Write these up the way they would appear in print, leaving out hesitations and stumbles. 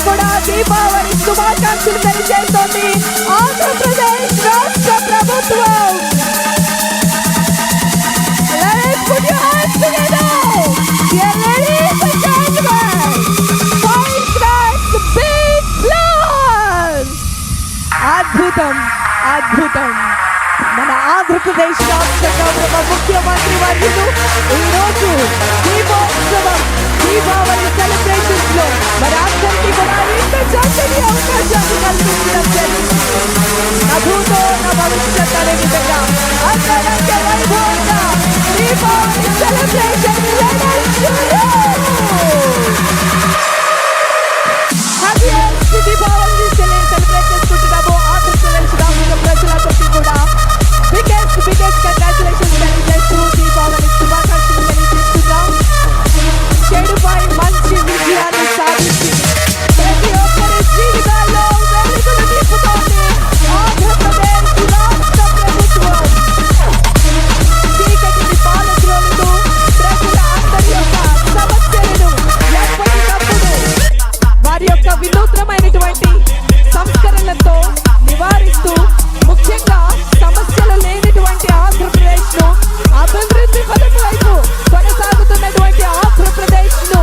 కూడా దీపావళి శుభాకాంక్షలు తెలియజేస్తోంది ఆంధ్రప్రదేశ్ రాష్ట్ర ప్రభుత్వం. Let's put your hands together. Dear ladies and gentlemen, firecrackers, big blast. అద్భుతం అద్భుతం. మన ఆంధ్రప్రదేశ్ రాష్ట్ర గౌరవ ముఖ్యమంత్రి వర్యులు ఈరోజు దీపోత్సవం దీపావళి సెలబ్రేషన్స్ లో మరి అందరికీ కూడా ఇంత చక్కటి అవకాశాన్ని కల్పించడం జరిగింది. నభూతో నా భవిష్యత్ అనే విధంగా అంతరంగ వైభవంగా Deepavali celebration happy Deepavali celebrate చేసుకుంటున్నాము. ఆంధ్రప్రదేశ్ రాష్ట్ర ప్రజలందరికీ కూడా బిగ్గెస్ట్ కంగ్రాచులేషన్స్ తెలియజేస్తూ దీపావళి శుభాకాంక్షలు తెలియజేస్తున్నాం. చెడుపై మంచి విజయాన్ని సాధించి ప్రతి ఒక్కరి జీవితాల్లో వెలుగులు నింపుతోంది ఆంధ్రప్రదేశ్ రాష్ట్ర ప్రభుత్వం. చీకటిని పాలద్రోలుతూ ప్రజల అందరి యొక్క సమస్యలను ఎప్పటికప్పుడు వారి యొక్క వినూత్నమైనటువంటి సంస్కరణలతో నివారిస్తూ ముఖ్యంగా సమస్యలు లేనటువంటి ఆంధ్రప్రదేశ్ ను అభివృద్ధి పథకం వైపు కొనసాగుతున్నటువంటి ఆంధ్రప్రదేశ్ ను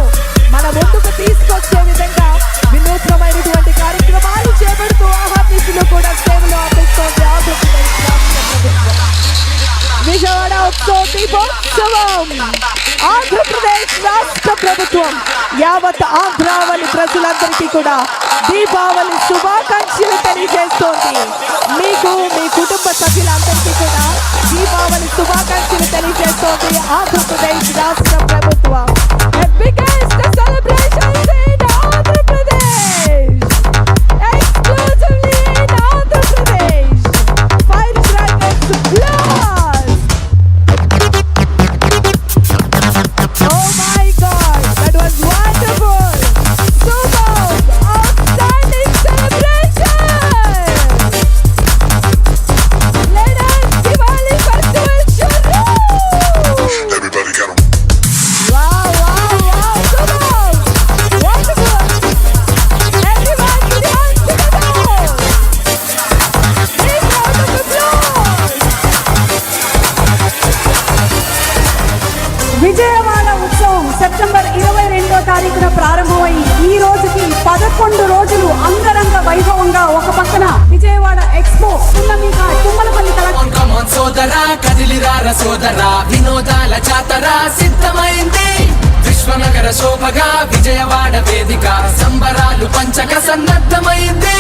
మన ముందుకు తీసుకొచ్చే విధంగా వినూత్నమైనటువంటి కార్యక్రమాలు చేపడుతూ ఆహ్వానితులు కూడా సేవలు అందిస్తోంది ఆంధ్రప్రదేశ్ రాష్ట్ర ప్రభుత్వం. విజయవాడ ఉత్సవ దీపోత్సవం ఆంధ్రప్రదేశ్ రాష్ట్ర ప్రభుత్వం యావత్ ఆంధ్రావళి ప్రజలందరికీ కూడా దీపావళి శుభాకాంక్షలు తెలియజేస్తోంది. మీకు మీ కుటుంబ సభ్యులందరికీ కూడా దీపావళి శుభాకాంక్షలు తెలియజేస్తోంది ఆంధ్రప్రదేశ్ రాష్ట్ర ప్రభుత్వం. Biggest celebrations in Andhra Pradesh, exclusively in Andhra Pradesh. Firecrackers blast. Oh my God, that was wonderful. Superb, outstanding celebration. Let us Diwali festival shuru. Everybody got 'em. Wow, superb, wonderful. Everyone put your hands together. Big round of applause. Vijayawada ఉత్సవం September 22వ తారీఖున ప్రారంభమై ఈ రోజుకి 11 రోజులు అంగరంగ వైభవంగా ఒక పక్కన విజయవాడ ఎక్స్పో పున్నమిగా తుమ్మలపల్లి సోదరా కదిలిరార సోదరా వినోదాల జాతర సిద్ధమైంది. విశ్వనగర శోభగా విజయవాడ వేదిక సంబరాలు పంచక సన్నద్ధమైంది.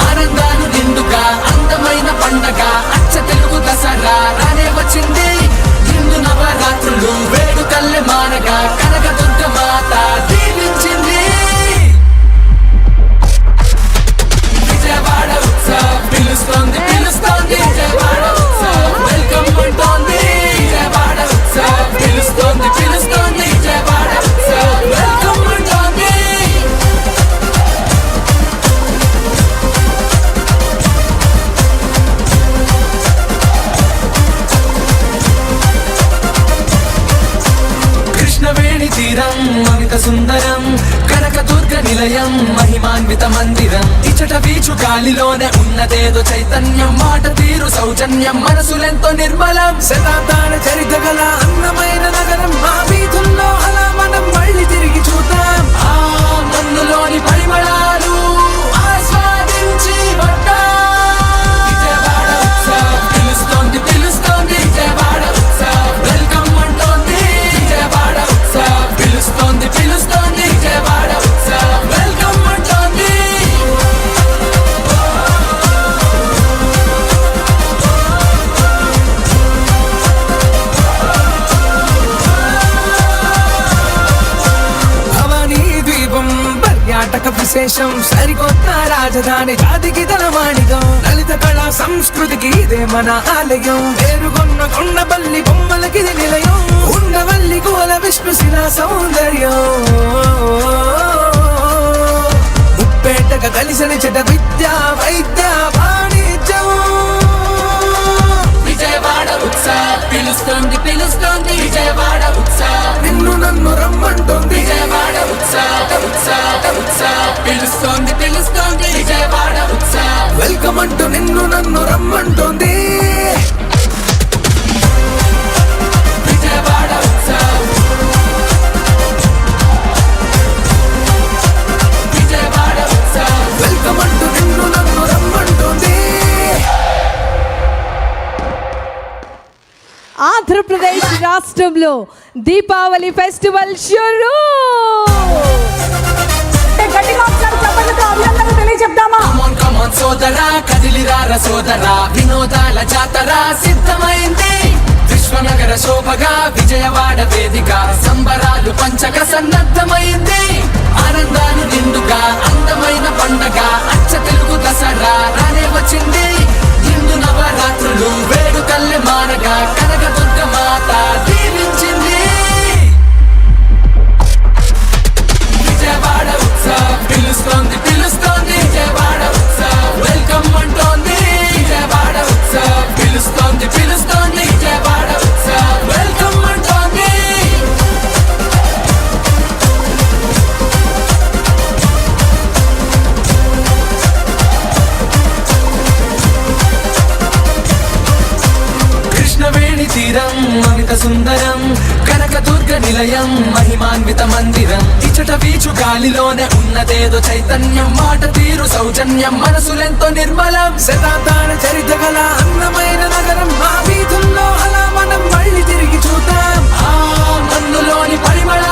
ఆనందాలు నిండుగా అందమైన పండగ అచ్చ తెలుగు దసరా రానే వచ్చింది. హిందూ నవరాత్రులు వేడుకల్లె మానగా కనకదుర్గ మాత దీవించింది. విజయవాడ ఉత్సవం పిలుస్తోంది పిలుస్తోంది విజయవాడ ఉత్సవం వెల్కమ్ అంటోంది. విజయవాడ ఉత్సవం పిలుస్తోంది పిలుస్తోంది విజయవాడ ఉత్సవం వెల్కమ్ అంటోంది. కృష్ణవేణి తీరం అమిత సుందరం కనకదుర్గ నిలయం మహిమాన్విత మందిరం. ఇచ్చట వీచు గాలిలోనే ఉన్నదేదో చైతన్యం మాట తీరు సౌజన్యం మనసులెంతో నిర్మలం. శతాబ్దాల చరిత్ర గల అందమైన నగరం మా వీధుల్లో అలా మనం మళ్ళీ తిరిగి చూద్దాం. ఆ మన్నులోని పరిమళాలు ఆస్వాదించి విజయవాడ ఉత్సవం పిలుస్తోంది పిలుస్తోంది విజయవాడ ఉత్సవం వెల్కమ్ అంటోంది. విజయవాడ ఉత్సవం పిలుస్తోంది పిలుస్తోంది విజయవాడ ఉత్సవం వెల్కమ్ అంటోంది. భవానీ ద్వీపం పర్యాటక విశేషం సరికొత్త రాజధాని జాతికి తలమానికం. లలిత కళా సంస్కృతికి ఇదే మన ఆలయం. పేరుగొన్న కొండపల్లి బొమ్మలకి నిలయం. ఉండవల్లి కోల విష్ణుశిలా సౌందర్యం. ముప్పేటగా కలిసిన చెట విద్య వైద్య వాణిజ్యం. విజయవాడ ఉత్సవం పిలుస్తోంది పిలుస్తోంది విజయవాడ ఉత్సవం నిన్ను నన్ను రమ్మంటోంది. విజయవాడ ఉత్సవం పిలుస్తోంది పిలుస్తోంది పిలుస్తోంది విజయవాడ ఉత్సవ్ వెల్కమ్ అంటూ నిన్ను నన్ను రమ్మంటోంది విజయవాడ ఉత్సవ్ విజయవాడ ఉత్సవ్ వెల్కమ్ అంటూ నిన్ను నన్ను రమ్మంటోంది ఆంధ్రప్రదేశ్ రాష్ట్రంలో దీపావళి ఫెస్టివల్ షురూ. గట్టిగా ఒకసారి చప్పట్లతో అభినందనలు తెలియజెప్దామా? Come on సోదరా కదిలిరార సోదరా వినోదాల జాతర సిద్ధమైంది విశ్వనగర శోభగా విజయవాడ వేదిక సంబరాలు పంచక సన్నద్ధమైంది ఆనందాలు నిండుగా అందమైన పండగ అచ్చ తెలుగు దసరా రానే వచ్చింది నిండు నవరాత్రులు వేడుకల్లె మారగా కనకదుర్గ మాత దీవించింది విజయవాడ ఉత్సవ్ పిలుస్తోంది పిలుస్తోంది విజయవాడ ఉత్సవ్ వెల్కమ్ అంటోంది విజయవాడ ఉత్సవ్ పిలుస్తోంది పిలుస్తోంది విజయవాడ ఉత్సవ్ వెల్కమ్ అంటోంది కృష్ణవేణి తీరం అమిత సుందరం కనకదుర్గ నిలయం మహిమాన్విత మందిరం ఇచ్చట వీచు గాలిలోనే ఉన్నదేదో చైతన్యం మాట తీరు సౌజన్యం మనసులెంతో నిర్మలం శతాబ్దాల చరిత్ర గల అందమైన నగరం మా వీధుల్లో అలా మనం మళ్ళీ తిరిగి చూద్దాం ఆ మన్నులోని పరిమళ